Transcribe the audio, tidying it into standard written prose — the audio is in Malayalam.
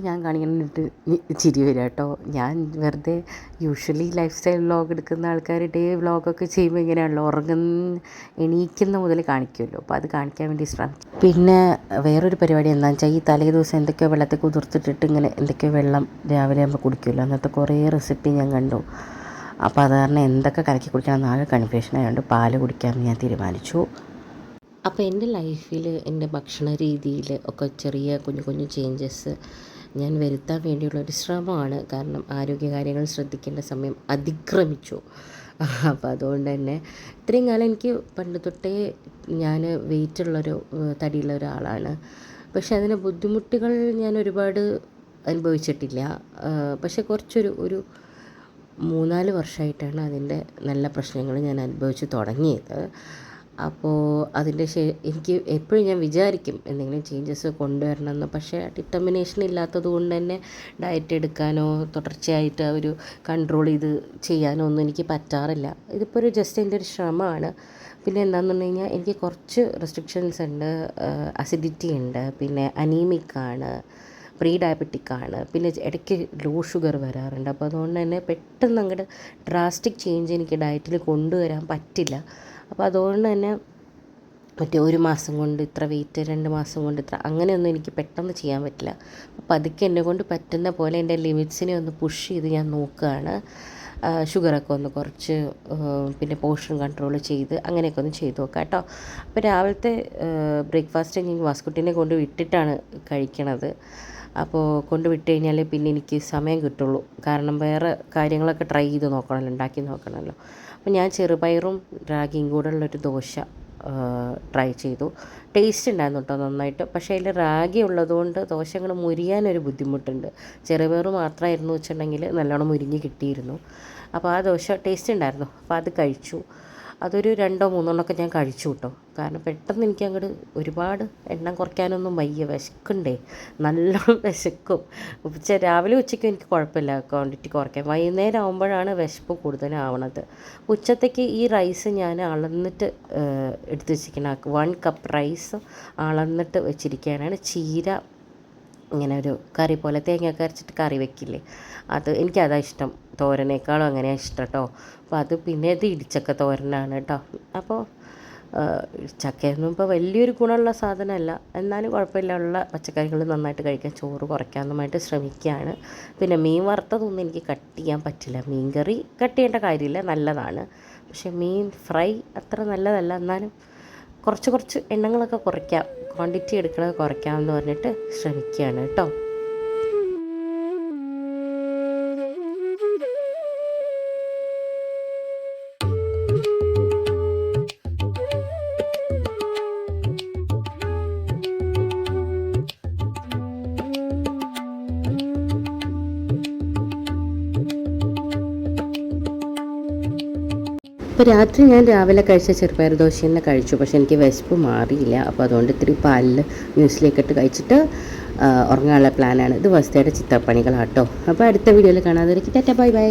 ഞാൻ കാണിക്കുന്നിട്ട് ചിരി വരിക കേട്ടോ. ഞാൻ വെറുതെ യൂഷ്വലി ലൈഫ് സ്റ്റൈൽ വ്ളോഗ് എടുക്കുന്ന ആൾക്കാർ ഡേ വ്ളോഗൊക്കെ ചെയ്യുമ്പോൾ ഇങ്ങനെയാണല്ലോ, എണീക്കുന്ന മുതൽ കാണിക്കുമല്ലോ. അപ്പോൾ അത് കാണിക്കാൻ വേണ്ടി ശ്രമിക്കും. പിന്നെ വേറൊരു പരിപാടി എന്താണെന്ന് വെച്ചാൽ, ഈ തലേ ദിവസം എന്തൊക്കെയോ വെള്ളത്തിൽ കുതിർത്തിട്ടിട്ട് ഇങ്ങനെ എന്തൊക്കെയോ വെള്ളം രാവിലെ ആകുമ്പോൾ കുടിക്കുമല്ലോ, അങ്ങനത്തെ കുറേ റെസിപ്പി ഞാൻ കണ്ടു. അപ്പോൾ അത് കാരണം എന്തൊക്കെ കലക്കി കുടിക്കണം ആകെ കൺഫ്യൂഷൻ ആയതുകൊണ്ട് പാല് കുടിക്കാമെന്ന് ഞാൻ തീരുമാനിച്ചു. അപ്പോൾ എൻ്റെ ലൈഫിൽ എൻ്റെ ഭക്ഷണ രീതിയിൽ ഒക്കെ ചെറിയ കുഞ്ഞു കുഞ്ഞു ചേഞ്ചസ് ഞാൻ വരുത്താൻ വേണ്ടിയുള്ളൊരു ശ്രമമാണ്. കാരണം ആരോഗ്യകാര്യങ്ങൾ ശ്രദ്ധിക്കേണ്ട സമയം അതിക്രമിച്ചു. അപ്പോൾ അതുകൊണ്ട് തന്നെ ഇത്രയും കാലം എനിക്ക് പണ്ട് തൊട്ടേ ഞാൻ വെയിറ്റുള്ളൊരു തടിയുള്ള ഒരാളാണ്. പക്ഷെ അതിന് ബുദ്ധിമുട്ടുകൾ ഞാൻ ഒരുപാട് അനുഭവിച്ചിട്ടില്ല. പക്ഷെ ഒരു 3-4 വർഷമായിട്ടാണ് അതിൻ്റെ നല്ല പ്രശ്നങ്ങൾ ഞാൻ അനുഭവിച്ച് തുടങ്ങിയത്. അപ്പോൾ എനിക്ക് എപ്പോഴും ഞാൻ വിചാരിക്കും എന്തെങ്കിലും ചേഞ്ചസ് കൊണ്ടുവരണമെന്ന്. പക്ഷേ ഡിറ്റർമിനേഷൻ ഇല്ലാത്തത് കൊണ്ട് തന്നെ ഡയറ്റ് എടുക്കാനോ തുടർച്ചയായിട്ട് ഒരു കൺട്രോൾ ചെയ്ത് ചെയ്യാനോ ഒന്നും എനിക്ക് പറ്റാറില്ല. ഇതിപ്പോൾ ജസ്റ്റ് എൻ്റെ ഒരു ശ്രമമാണ്. പിന്നെ എന്താണെന്ന് കഴിഞ്ഞാൽ എനിക്ക് കുറച്ച് റെസ്ട്രിക്ഷൻസ് ഉണ്ട്. അസിഡിറ്റി ഉണ്ട്, പിന്നെ അനീമിക്കാണ്, പ്രീ ഡയബറ്റിക്കാണ്, പിന്നെ ഇടയ്ക്ക് ലോ ഷുഗർ വരാറുണ്ട്. അപ്പോൾ അതുകൊണ്ട് തന്നെ പെട്ടെന്ന് അങ്ങോട്ട് ഡ്രാസ്റ്റിക് ചേഞ്ച് എനിക്ക് ഡയറ്റിൽ കൊണ്ടുവരാൻ പറ്റില്ല. അപ്പോൾ അതുകൊണ്ട് തന്നെ ഒരു മാസം കൊണ്ട് ഇത്ര വെയിറ്റ്, 2 മാസം കൊണ്ട് ഇത്ര, അങ്ങനെയൊന്നും എനിക്ക് പെട്ടെന്ന് ചെയ്യാൻ പറ്റില്ല. അപ്പോൾ അതൊക്കെ എന്നെ കൊണ്ട് പറ്റുന്ന പോലെ എൻ്റെ ലിമിറ്റ്സിനെ ഒന്ന് പുഷ് ചെയ്ത് ഞാൻ നോക്കുകയാണ്. ഷുഗറൊക്കെ ഒന്ന് കുറച്ച്, പിന്നെ പോർഷൻ കൺട്രോൾ ചെയ്ത് അങ്ങനെയൊക്കെ ഒന്ന് ചെയ്ത് നോക്കാം കേട്ടോ. അപ്പോൾ രാവിലത്തെ ബ്രേക്ക്ഫാസ്റ്റ് ഞാൻ വാസ്കുട്ടിനെ കൊണ്ട് വിട്ടിട്ടാണ് കഴിക്കണത്. അപ്പോൾ കൊണ്ട് വിട്ട് കഴിഞ്ഞാൽ പിന്നെ എനിക്ക് സമയം കിട്ടുള്ളൂ. കാരണം വേറെ കാര്യങ്ങളൊക്കെ ട്രൈ ചെയ്ത് നോക്കണമല്ലോ, ഉണ്ടാക്കി നോക്കണമല്ലോ. അപ്പോൾ ഞാൻ ചെറുപയറും റാഗിയും കൂടെ ഉള്ളൊരു ദോശ ട്രൈ ചെയ്തു. ടേസ്റ്റ് ഉണ്ടായിരുന്നു കേട്ടോ നന്നായിട്ട്. പക്ഷേ അതിൽ റാഗി ഉള്ളതുകൊണ്ട് ദോശ അങ്ങോട്ട് മുരിയാനൊരു ബുദ്ധിമുട്ടുണ്ട്. ചെറുപയർ മാത്രമായിരുന്നു വെച്ചിട്ടുണ്ടെങ്കിൽ നല്ലോണം മുരിഞ്ഞ് കിട്ടിയിരുന്നു. അപ്പോൾ ആ ദോശ ടേസ്റ്റ് ഉണ്ടായിരുന്നു. അപ്പോൾ അത് കഴിച്ചു. അതൊരു 2-3 ഞാൻ കഴിച്ചു കേട്ടോ. കാരണം പെട്ടെന്ന് എനിക്ക് അങ്ങോട്ട് ഒരുപാട് എണ്ണം കുറയ്ക്കാനൊന്നും വയ്യ, വിശക്കുണ്ടേ, നല്ലോണം വിശക്കും. രാവിലെ ഉച്ചയ്ക്കും എനിക്ക് കുഴപ്പമില്ല ക്വാണ്ടിറ്റി കുറയ്ക്കാൻ. വൈകുന്നേരം ആകുമ്പോഴാണ് വിശപ്പ് കൂടുതലാവണത്. ഉച്ചത്തേക്ക് ഈ റൈസ് ഞാൻ അളന്നിട്ട് എടുത്ത് വെച്ചിരിക്കണം. 1 കപ്പ് റൈസ് അളന്നിട്ട് വെച്ചിരിക്കുകയാണ്. ചീര ഇങ്ങനെ ഒരു കറി പോലെ തേങ്ങയൊക്കെ അരച്ചിട്ട് കറി വെക്കില്ലേ, എനിക്കതാണ് ഇഷ്ടം. തോരനേക്കാളും അങ്ങനെയാണ് ഇഷ്ടം കേട്ടോ. അപ്പോൾ അത് പിന്നെ ഇത് ഇടിച്ചക്ക തോരനാണ് കേട്ടോ. അപ്പോൾ ചക്കയൊന്നും ഇപ്പോൾ വലിയൊരു ഗുണമുള്ള സാധനമല്ല, എന്നാലും കുഴപ്പമില്ല. ഉള്ള പച്ചക്കറികൾ നന്നായിട്ട് കഴിക്കാൻ, ചോറ് കുറയ്ക്കാനുമായിട്ട് ശ്രമിക്കുകയാണ്. പിന്നെ മീൻ വറുത്തതൊന്നും എനിക്ക് കട്ട് ചെയ്യാൻ പറ്റില്ല. മീൻ കറി കട്ട് ചെയ്യേണ്ട കാര്യമില്ല, നല്ലതാണ്. പക്ഷേ മീൻ ഫ്രൈ അത്ര നല്ലതല്ല. എന്നാലും കുറച്ച് എണ്ണങ്ങളൊക്കെ കുറയ്ക്കാം, ക്വാണ്ടിറ്റി എടുക്കുന്നത് കുറയ്ക്കാമെന്ന് പറഞ്ഞിട്ട് ശ്രമിക്കുകയാണ് കേട്ടോ. അപ്പോൾ രാത്രി ഞാൻ രാവിലെ കഴിച്ച ചെറുപയർ ദോശ തന്നെ കഴിച്ചു. പക്ഷേ എനിക്ക് വിശപ്പ് മാറിയില്ല. അപ്പോൾ അതുകൊണ്ട് ഇത്തിരി പാലിൽ മ്യൂസിലേക്ക് ഇട്ട് കഴിച്ചിട്ട് ഉറങ്ങാനുള്ള പ്ലാനാണ്. ഇത് വസ്തയുടെ ചിത്രപ്പണികളാട്ടോ. അപ്പോൾ അടുത്ത വീഡിയോയിൽ കാണാതെ ടാറ്റാ, ബൈ ബൈ.